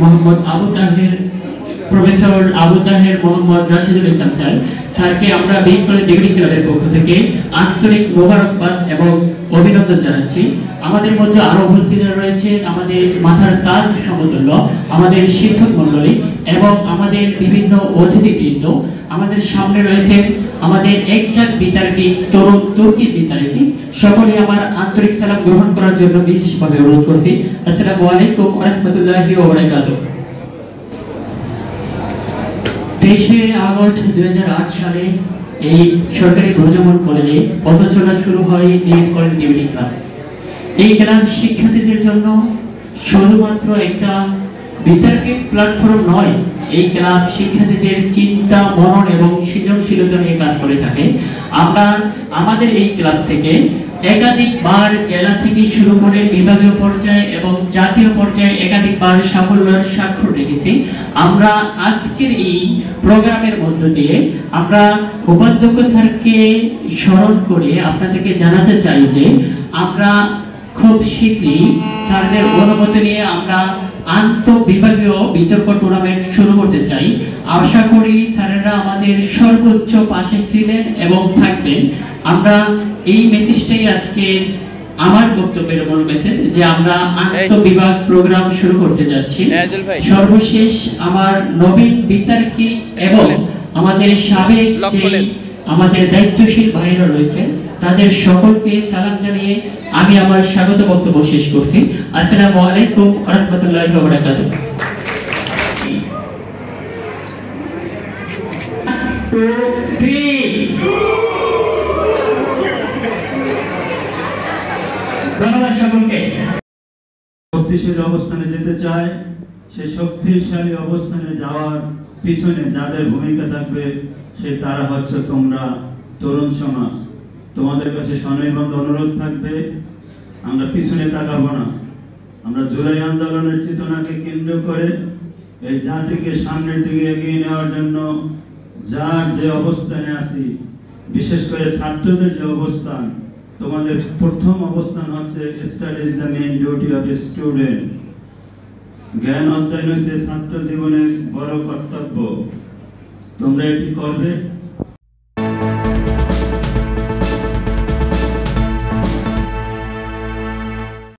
Mohammad Abu Taher professor Abu Taher Mohammad Rashidul ইসলাম স্যারকে আমরা BM college degree ক্লাবের পক্ষ থেকে আন্তরিক মোবারকবাদ এবং অভিনন্দন জানাচ্ছি। আমাদের মধ্যে আরো উপস্থিত রয়েছে আমাদের মাথার তাজ সমতুল্য আমাদের শিক্ষক মণ্ডলী এবং আমাদের বিভিন্ন অতিথিবৃন্দ। আমাদের সামনে রয়েছে আমাদের একজন বিতার্কিক তরুণ তুর্কি বিতার্কিক। সকলে আমার আন্তরিক সালাম গ্রহণ করার জন্য বিশেষভাবে অনুরোধ করছি। আসসালামু আলাইকুম ওয়া রাহমাতুল্লাহি ওয়া বারাকাতুহু। 23 আগস্ট 2008 সালে এই সরকারি ভ্রাম্যমাণ কলেজে পথচলা শুরু হয় বিএম কলেজ ডিগ্রি ক্লাব। এই ক্লাব শিক্ষার্থীদের জন্য শুধুমাত্র একটা বিতর্কের প্ল্যাটফর্ম নয়, এই ক্লাব শিক্ষার্থীদের চিন্তা, মনন এবং সৃজনশীলতা নিয়ে কাজ করে থাকে। আমরা আমাদের এই ক্লাব থেকে একাধিকবার জেলা থেকে শুরু করে বিভাগীয় পর্যায়ে এবং জাতীয় পর্যায়ে একাধিকবার সাফল্যের স্বাক্ষর রেখেছি। আমরা আজকের এই প্রোগ্রামের মধ্য দিয়ে আমরা উপাধ্যক্ষ স্যারকে স্মরণ করে আপনাদেরকে জানাতে চাই যে আমরা খুব শীঘ্রই স্যারদের অনুমতি নিয়ে আমরা আন্তঃবিভাগীয় বিতর্ক টুর্নামেন্ট শুরু করতে চাই। আশা করি স্যারেরা আমাদের সর্বোচ্চ পাশে ছিলেন এবং থাকবেন। আমরা এই মেসেজটাই আজকে আমার বক্তব্যের মূল মেসেজ যে আমরা আন্তঃবিভাগ প্রোগ্রাম শুরু করতে যাচ্ছি। সর্বশেষ আমার নবীন বিতার্কিক এবং আমাদের সাবেক আমাদের দায়িত্বশীল ভাইরা রয়েছে তাদের সকলকে সালাম জানিয়ে আমি আমার স্বাগত বক্তব্য শেষ করছি। আসসালামু আলাইকুম ওয়া রাহমাতুল্লাহি ওয়া বারাকাতুহু। শক্তিশালী অবস্থানে যেতে চায়, সেই শক্তিশালী অবস্থানে যাওয়ার পিছনে যাদের ভূমিকা থাকবে সে তারা হচ্ছে তোমরা তরুণ সমাজ। তোমাদের কাছে সনির্বন্ধ অনুরোধ থাকবে, আমরা পিছনে তাকাবো না। আমরা জুলাই আন্দোলনের চেতনাকে কেন্দ্র করে এই জাতিকে সামনের দিকে এগিয়ে নেওয়ার জন্য যার যে অবস্থানে আছি, বিশেষ করে ছাত্রদের যে অবস্থান, তোমাদের প্রথম অবস্থান হচ্ছে study is the main duty of a student. জ্ঞান অধ্যয়ন হচ্ছে ছাত্র জীবনের বড় কর্তব্য। তোমরা এটি করবে।